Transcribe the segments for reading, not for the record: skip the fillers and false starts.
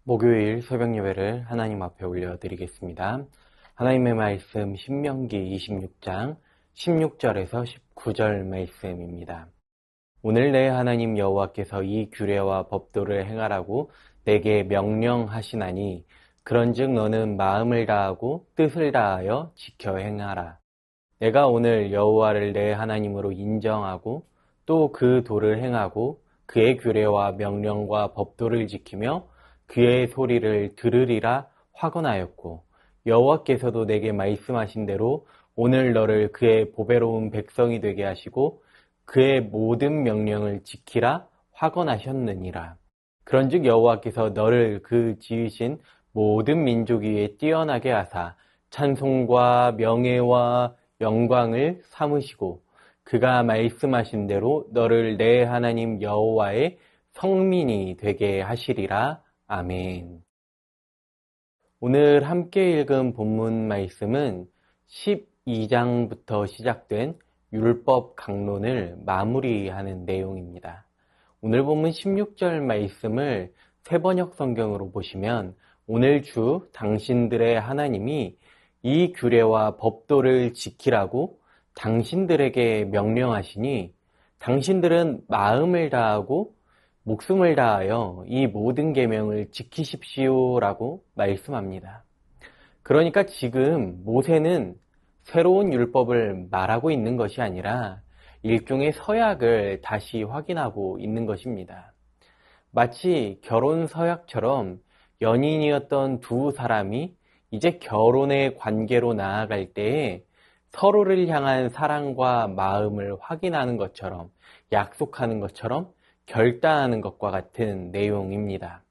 목요일 새벽 예배를 하나님 앞에 올려드리겠습니다. 하나님의 말씀 신명기 26장 16절에서 19절 말씀입니다. 오늘 내 하나님 여호와께서 이 규례와 법도를 행하라고 내게 명령하시나니 그런즉 너는 마음을 다하고 뜻을 다하여 지켜 행하라. 내가 오늘 여호와를 내 하나님으로 인정하고 또 그 도를 행하고 그의 규례와 명령과 법도를 지키며 그의 소리를 들으리라 화건하였고 여호와께서도 내게 말씀하신 대로 오늘 너를 그의 보배로운 백성이 되게 하시고 그의 모든 명령을 지키라 화건하셨느니라. 그런즉 여호와께서 너를 그 지으신 모든 민족 위에 뛰어나게 하사 찬송과 명예와 영광을 삼으시고 그가 말씀하신 대로 너를 내 하나님 여호와의 성민이 되게 하시리라. 아멘. 오늘 함께 읽은 본문 말씀은 12장부터 시작된 율법 강론을 마무리하는 내용입니다. 오늘 본문 16절 말씀을 새번역 성경으로 보시면 오늘 주 당신들의 하나님이 이 규례와 법도를 지키라고 당신들에게 명령하시니 당신들은 마음을 다하고 목숨을 다하여 이 모든 계명을 지키십시오라고 말씀합니다. 그러니까 지금 모세는 새로운 율법을 말하고 있는 것이 아니라 일종의 서약을 다시 확인하고 있는 것입니다. 마치 결혼 서약처럼 연인이었던 두 사람이 이제 결혼의 관계로 나아갈 때에 서로를 향한 사랑과 마음을 확인하는 것처럼, 약속하는 것처럼 결단하는 것과 같은 내용입니다.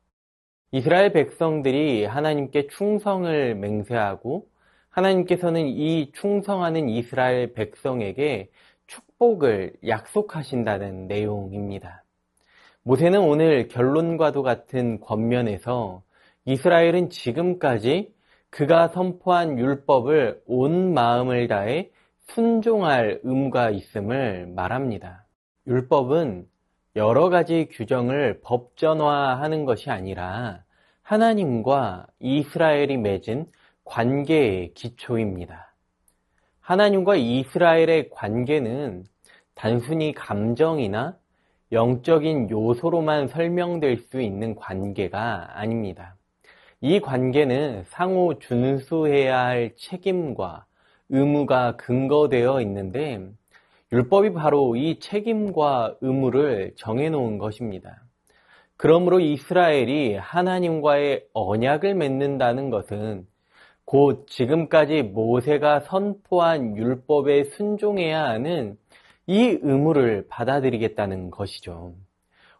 이스라엘 백성들이 하나님께 충성을 맹세하고 하나님께서는 이 충성하는 이스라엘 백성에게 축복을 약속하신다는 내용입니다. 모세는 오늘 결론과도 같은 권면에서 이스라엘은 지금까지 그가 선포한 율법을 온 마음을 다해 순종할 의무가 있음을 말합니다. 율법은 여러 가지 규정을 법전화하는 것이 아니라 하나님과 이스라엘이 맺은 관계의 기초입니다. 하나님과 이스라엘의 관계는 단순히 감정이나 영적인 요소로만 설명될 수 있는 관계가 아닙니다. 이 관계는 상호 준수해야 할 책임과 의무가 근거되어 있는데 율법이 바로 이 책임과 의무를 정해놓은 것입니다. 그러므로 이스라엘이 하나님과의 언약을 맺는다는 것은 곧 지금까지 모세가 선포한 율법에 순종해야 하는 이 의무를 받아들이겠다는 것이죠.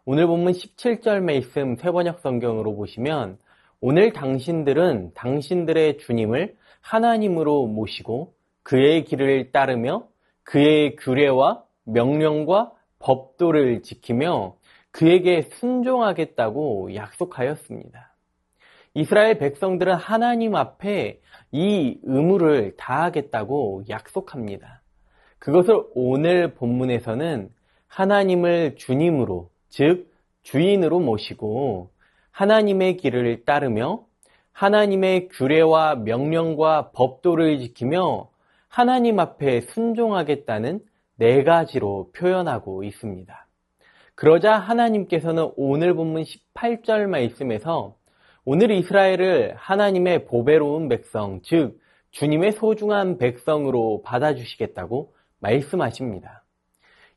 오늘 본문 17절 말씀 새번역 성경으로 보시면 오늘 당신들은 당신들의 주님을 하나님으로 모시고 그의 길을 따르며 그의 규례와 명령과 법도를 지키며 그에게 순종하겠다고 약속하였습니다. 이스라엘 백성들은 하나님 앞에 이 의무를 다하겠다고 약속합니다. 그것을 오늘 본문에서는 하나님을 주님으로, 즉 주인으로 모시고 하나님의 길을 따르며 하나님의 규례와 명령과 법도를 지키며 하나님 앞에 순종하겠다는 네 가지로 표현하고 있습니다. 그러자 하나님께서는 오늘 본문 18절 말씀에서 오늘 이스라엘을 하나님의 보배로운 백성, 즉 주님의 소중한 백성으로 받아주시겠다고 말씀하십니다.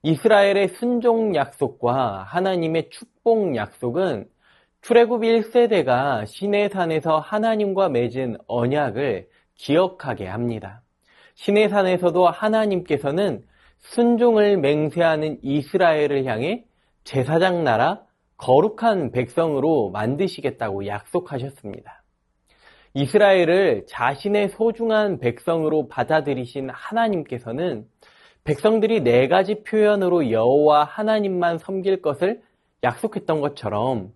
이스라엘의 순종 약속과 하나님의 축복 약속은 출애굽 1세대가 시내산에서 하나님과 맺은 언약을 기억하게 합니다. 시내산에서도 하나님께서는 순종을 맹세하는 이스라엘을 향해 제사장 나라 거룩한 백성으로 만드시겠다고 약속하셨습니다. 이스라엘을 자신의 소중한 백성으로 받아들이신 하나님께서는 백성들이 네 가지 표현으로 여호와 하나님만 섬길 것을 약속했던 것처럼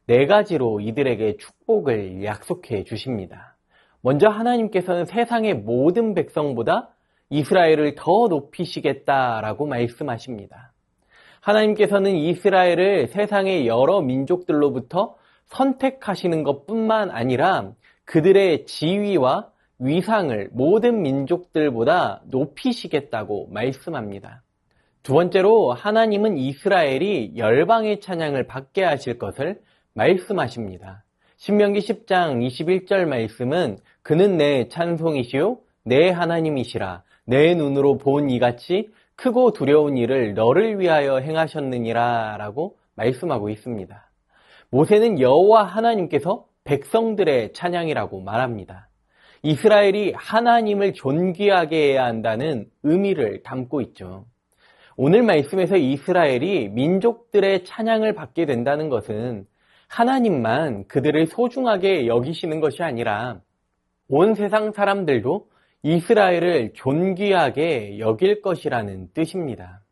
네 가지로 이들에게 축복을 약속해 주십니다. 먼저 하나님께서는 세상의 모든 백성보다 이스라엘을 더 높이시겠다라고 말씀하십니다. 하나님께서는 이스라엘을 세상의 여러 민족들로부터 선택하시는 것뿐만 아니라 그들의 지위와 위상을 모든 민족들보다 높이시겠다고 말씀합니다. 두 번째로 하나님은 이스라엘이 열방의 찬양을 받게 하실 것을 말씀하십니다. 신명기 10장 21절 말씀은 그는 내 찬송이시요 내 하나님이시라 내 눈으로 본 이같이 크고 두려운 일을 너를 위하여 행하셨느니라 라고 말씀하고 있습니다. 모세는 여호와 하나님께서 백성들의 찬양이라고 말합니다. 이스라엘이 하나님을 존귀하게 해야 한다는 의미를 담고 있죠. 오늘 말씀에서 이스라엘이 민족들의 찬양을 받게 된다는 것은 하나님만 그들을 소중하게 여기시는 것이 아니라 온 세상 사람들도 이스라엘을 존귀하게 여길 것이라는 뜻입니다.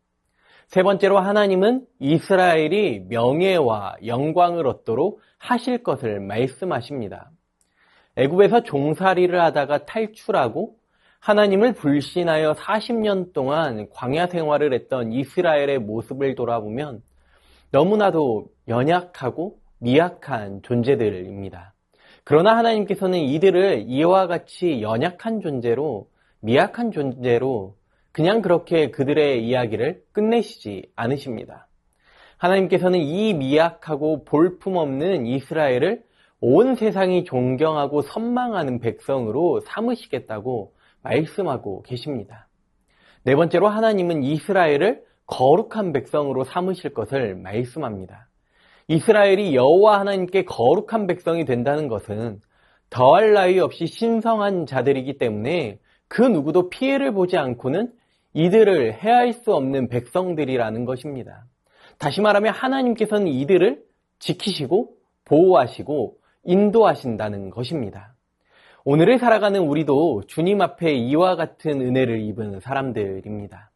세 번째로 하나님은 이스라엘이 명예와 영광을 얻도록 하실 것을 말씀하십니다. 애굽에서 종살이를 하다가 탈출하고 하나님을 불신하여 40년 동안 광야 생활을 했던 이스라엘의 모습을 돌아보면 너무나도 연약하고 미약한 존재들입니다. 그러나 하나님께서는 이들을 이와 같이 연약한 존재로, 미약한 존재로 그냥 그렇게 그들의 이야기를 끝내시지 않으십니다. 하나님께서는 이 미약하고 볼품없는 이스라엘을 온 세상이 존경하고 선망하는 백성으로 삼으시겠다고 말씀하고 계십니다. 네 번째로 하나님은 이스라엘을 거룩한 백성으로 삼으실 것을 말씀합니다. 이스라엘이 여호와 하나님께 거룩한 백성이 된다는 것은 더할 나위 없이 신성한 자들이기 때문에 그 누구도 피해를 보지 않고는 이들을 해할 수 없는 백성들이라는 것입니다. 다시 말하면 하나님께서는 이들을 지키시고 보호하시고 인도하신다는 것입니다. 오늘을 살아가는 우리도 주님 앞에 이와 같은 은혜를 입은 사람들입니다.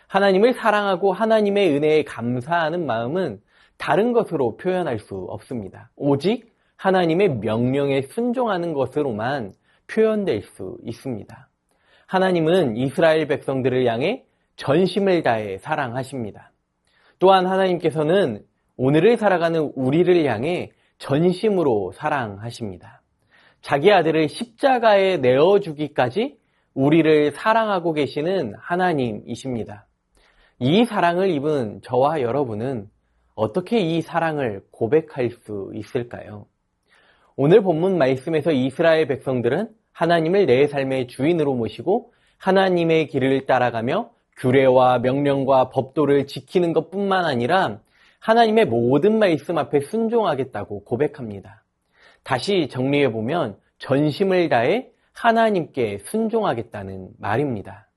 하나님을 사랑하고 하나님의 은혜에 감사하는 마음은 다른 것으로 표현할 수 없습니다. 오직 하나님의 명령에 순종하는 것으로만 표현될 수 있습니다. 하나님은 이스라엘 백성들을 향해 전심을 다해 사랑하십니다. 또한 하나님께서는 오늘을 살아가는 우리를 향해 전심으로 사랑하십니다. 자기 아들을 십자가에 내어주기까지 우리를 사랑하고 계시는 하나님이십니다. 이 사랑을 입은 저와 여러분은 어떻게 이 사랑을 고백할 수 있을까요? 오늘 본문 말씀에서 이스라엘 백성들은 하나님을 내 삶의 주인으로 모시고 하나님의 길을 따라가며 규례와 명령과 법도를 지키는 것뿐만 아니라 하나님의 모든 말씀 앞에 순종하겠다고 고백합니다. 다시 정리해보면 전심을 다해 하나님께 순종하겠다는 말입니다.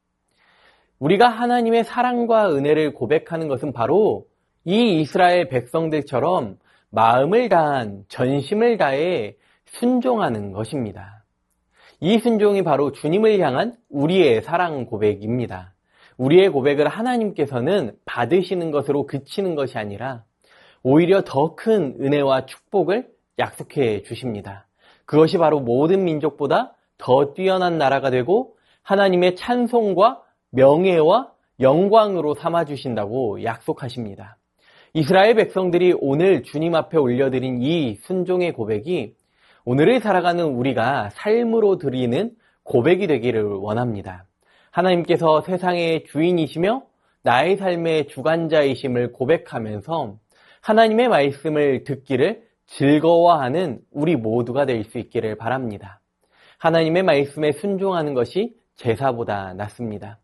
우리가 하나님의 사랑과 은혜를 고백하는 것은 바로 이 이스라엘 백성들처럼 마음을 다한 전심을 다해 순종하는 것입니다. 이 순종이 바로 주님을 향한 우리의 사랑 고백입니다. 우리의 고백을 하나님께서는 받으시는 것으로 그치는 것이 아니라 오히려 더 큰 은혜와 축복을 약속해 주십니다. 그것이 바로 모든 민족보다 더 뛰어난 나라가 되고 하나님의 찬송과 명예와 영광으로 삼아주신다고 약속하십니다. 이스라엘 백성들이 오늘 주님 앞에 올려드린 이 순종의 고백이 오늘을 살아가는 우리가 삶으로 드리는 고백이 되기를 원합니다. 하나님께서 세상의 주인이시며 나의 삶의 주관자이심을 고백하면서 하나님의 말씀을 듣기를 즐거워하는 우리 모두가 될 수 있기를 바랍니다. 하나님의 말씀에 순종하는 것이 제사보다 낫습니다.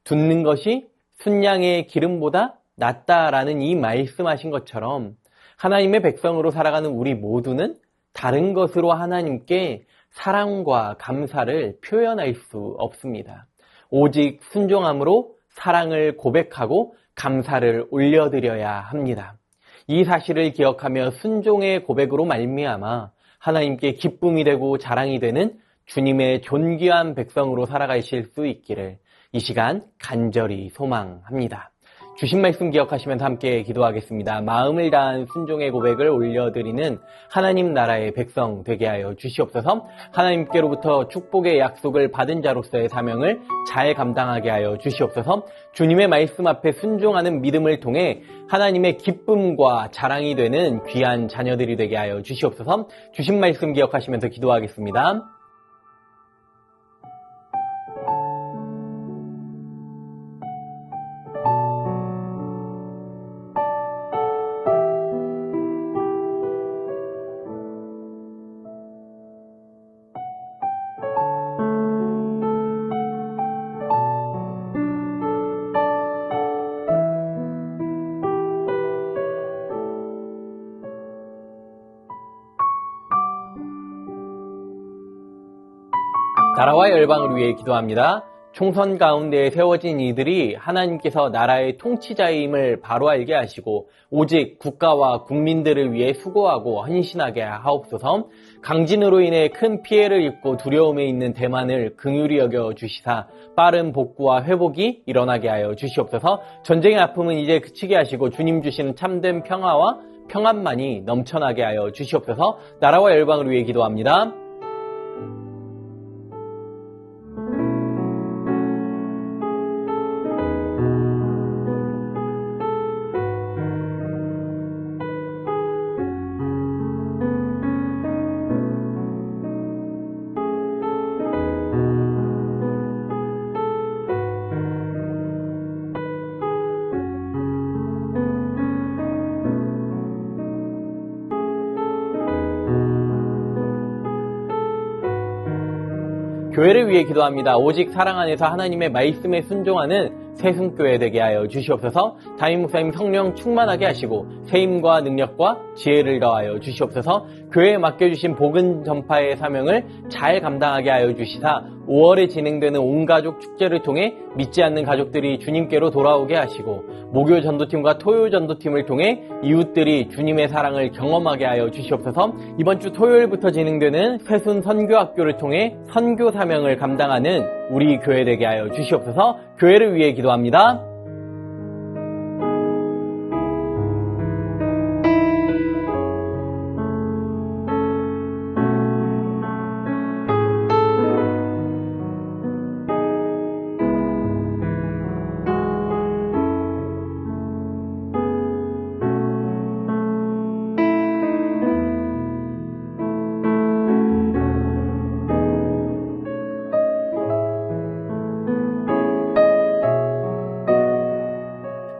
듣는 것이 순양의 기름보다 낫다라는 이 말씀하신 것처럼 하나님의 백성으로 살아가는 우리 모두는 다른 것으로 하나님께 사랑과 감사를 표현할 수 없습니다. 오직 순종함으로 사랑을 고백하고 감사를 올려드려야 합니다. 이 사실을 기억하며 순종의 고백으로 말미암아 하나님께 기쁨이 되고 자랑이 되는 주님의 존귀한 백성으로 살아가실 수 있기를 이 시간 간절히 소망합니다. 주신 말씀 기억하시면서 함께 기도하겠습니다. 마음을 다한 순종의 고백을 올려드리는 하나님 나라의 백성 되게 하여 주시옵소서. 하나님께로부터 축복의 약속을 받은 자로서의 사명을 잘 감당하게 하여 주시옵소서. 주님의 말씀 앞에 순종하는 믿음을 통해 하나님의 기쁨과 자랑이 되는 귀한 자녀들이 되게 하여 주시옵소서. 주신 말씀 기억하시면서 기도하겠습니다. 나라와 열방을 위해 기도합니다. 총선 가운데 세워진 이들이 하나님께서 나라의 통치자임을 바로 알게 하시고 오직 국가와 국민들을 위해 수고하고 헌신하게 하옵소서. 강진으로 인해 큰 피해를 입고 두려움에 있는 대만을 긍휼히 여겨 주시사 빠른 복구와 회복이 일어나게 하여 주시옵소서. 전쟁의 아픔은 이제 그치게 하시고 주님 주시는 참된 평화와 평안만이 넘쳐나게 하여 주시옵소서. 나라와 열방을 위해 기도합니다. 교회를 위해 기도합니다. 오직 사랑 안에서 하나님의 말씀에 순종하는 새순교회 되게 하여 주시옵소서. 담임 목사님 성령 충만하게 하시고 세임과 능력과 지혜를 더하여 주시옵소서. 교회에 맡겨주신 복음 전파의 사명을 잘 감당하게 하여 주시사 5월에 진행되는 온가족 축제를 통해 믿지 않는 가족들이 주님께로 돌아오게 하시고 목요 전도팀과 토요 전도팀을 통해 이웃들이 주님의 사랑을 경험하게 하여 주시옵소서. 이번 주 토요일부터 진행되는 새순 선교학교를 통해 선교 사명을 감당하는 우리 교회 되게 하여 주시옵소서. 교회를 위해 기도합니다.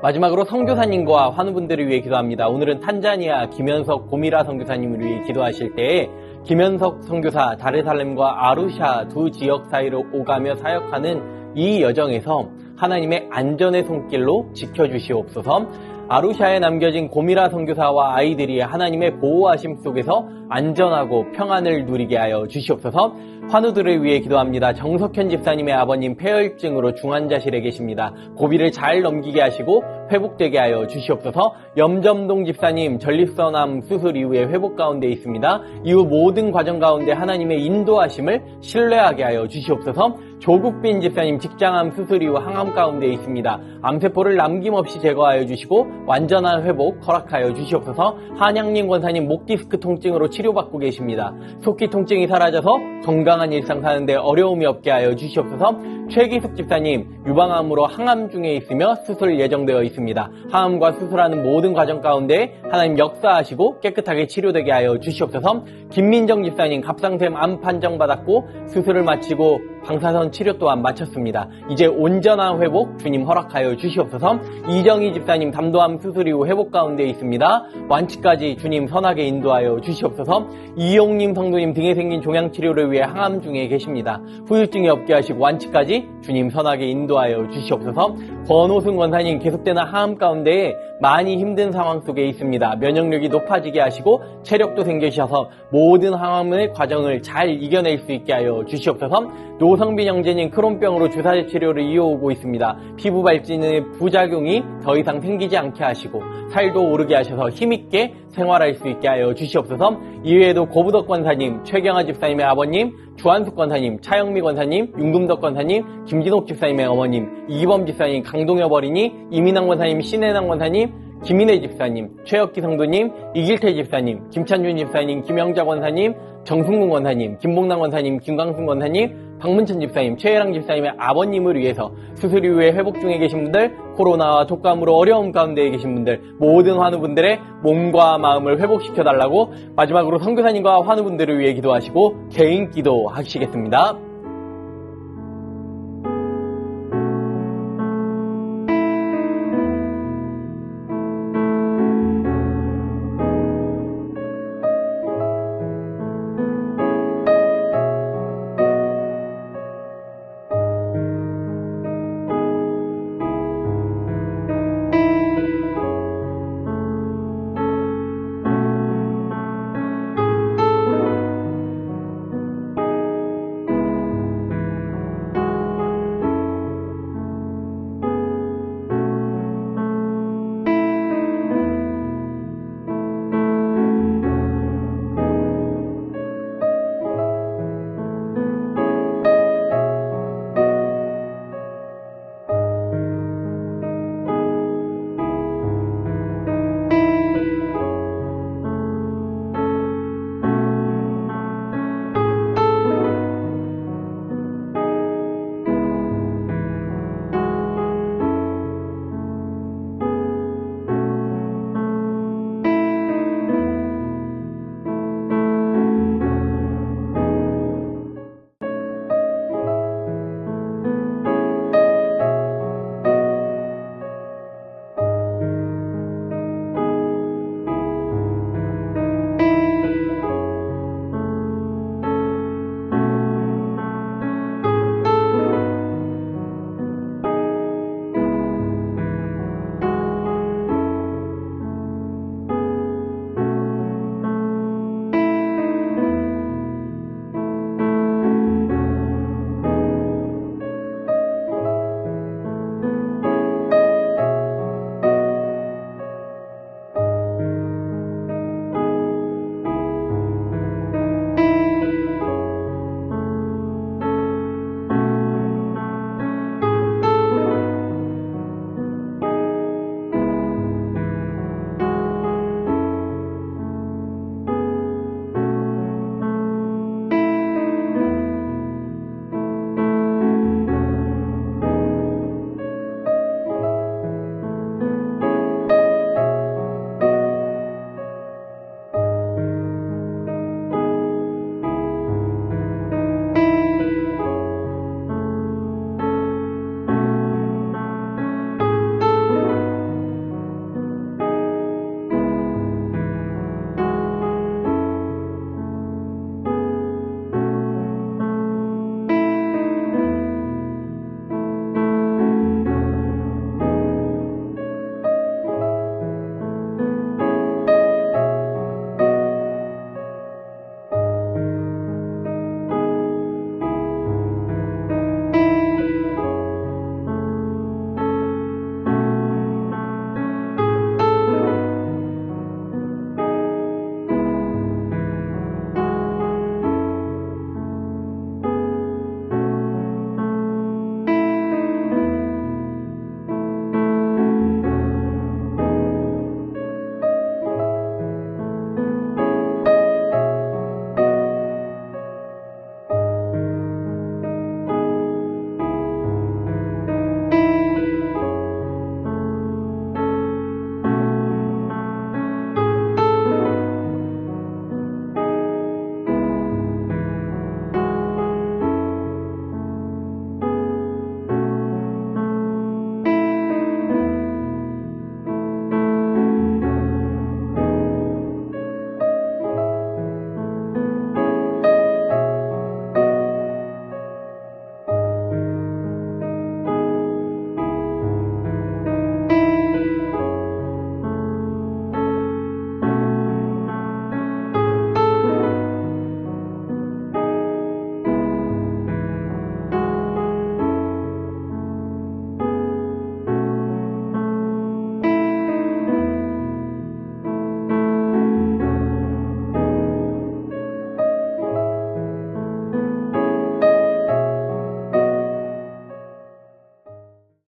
마지막으로 선교사님과 환우분들을 위해 기도합니다. 오늘은 탄자니아 김현석 고미라 선교사님을 위해 기도하실 때에 김현석 선교사 다르살렘과 아루샤 두 지역 사이로 오가며 사역하는 이 여정에서 하나님의 안전의 손길로 지켜주시옵소서. 아루샤에 남겨진 고미라 선교사와 아이들이 하나님의 보호하심 속에서 안전하고 평안을 누리게 하여 주시옵소서. 환우들을 위해 기도합니다. 정석현 집사님의 아버님 폐혈증으로 중환자실에 계십니다. 고비를 잘 넘기게 하시고 회복되게 하여 주시옵소서. 염점동 집사님 전립선암 수술 이후에 회복 가운데 있습니다. 이후 모든 과정 가운데 하나님의 인도하심을 신뢰하게 하여 주시옵소서. 조국빈 집사님 직장암 수술 이후 항암 가운데 있습니다. 암세포를 남김없이 제거하여 주시고 완전한 회복 허락하여 주시옵소서. 한양림 권사님 목 디스크 통증으로 치료받고 계십니다. 속기 통증이 사라져서 건강한 일상 사는데 어려움이 없게 하여 주시옵소서. 최기숙 집사님 유방암으로 항암 중에 있으며 수술 예정되어 있습니다. 항암과 수술하는 모든 과정 가운데 하나님 역사하시고 깨끗하게 치료되게 하여 주시옵소서. 김민정 집사님 갑상샘 암 판정받았고 수술을 마치고 방사선 치료 또한 마쳤습니다. 이제 온전한 회복 주님 허락하여 주시옵소서. 이정희 집사님 담도암 수술 이후 회복 가운데 있습니다. 완치까지 주님 선하게 인도하여 주시옵소서. 이용님 성도님 등에 생긴 종양치료를 위해 항암 중에 계십니다. 후유증이 없게 하시고 완치까지 주님 선하게 인도하여 주시옵소서. 권호승 권사님 계속되는 항암 가운데 많이 힘든 상황 속에 있습니다. 면역력이 높아지게 하시고 체력도 생기셔서 모든 항암의 과정을 잘 이겨낼 수 있게 하여 주시옵소서. 노성빈 형제님 크론병으로 주사제 치료를 이어오고 있습니다. 피부 발진의 부작용이 더 이상 생기지 않게 하시고 살도 오르게 하셔서 힘있게 생활할 수 있게 하여 주시옵소서. 이외에도 고부덕 권사님, 최경아 집사님의 아버님, 주한숙 권사님, 차영미 권사님, 윤금덕 권사님, 김진옥 집사님의 어머님, 이기범 집사님, 강동엽 어린이, 이민환 권사님, 신혜남 권사님, 김인혜 집사님, 최혁기 성도님, 이길태 집사님, 김찬준 집사님, 김영자 권사님, 정승문 권사님, 김봉남 권사님, 김광순 권사님, 박문천 집사님, 최혜랑 집사님의 아버님을 위해서 수술 이후에 회복 중에 계신 분들, 코로나와 독감으로 어려움 가운데 계신 분들, 모든 환우분들의 몸과 마음을 회복시켜달라고 마지막으로 선교사님과 환우분들을 위해 기도하시고 개인 기도하시겠습니다.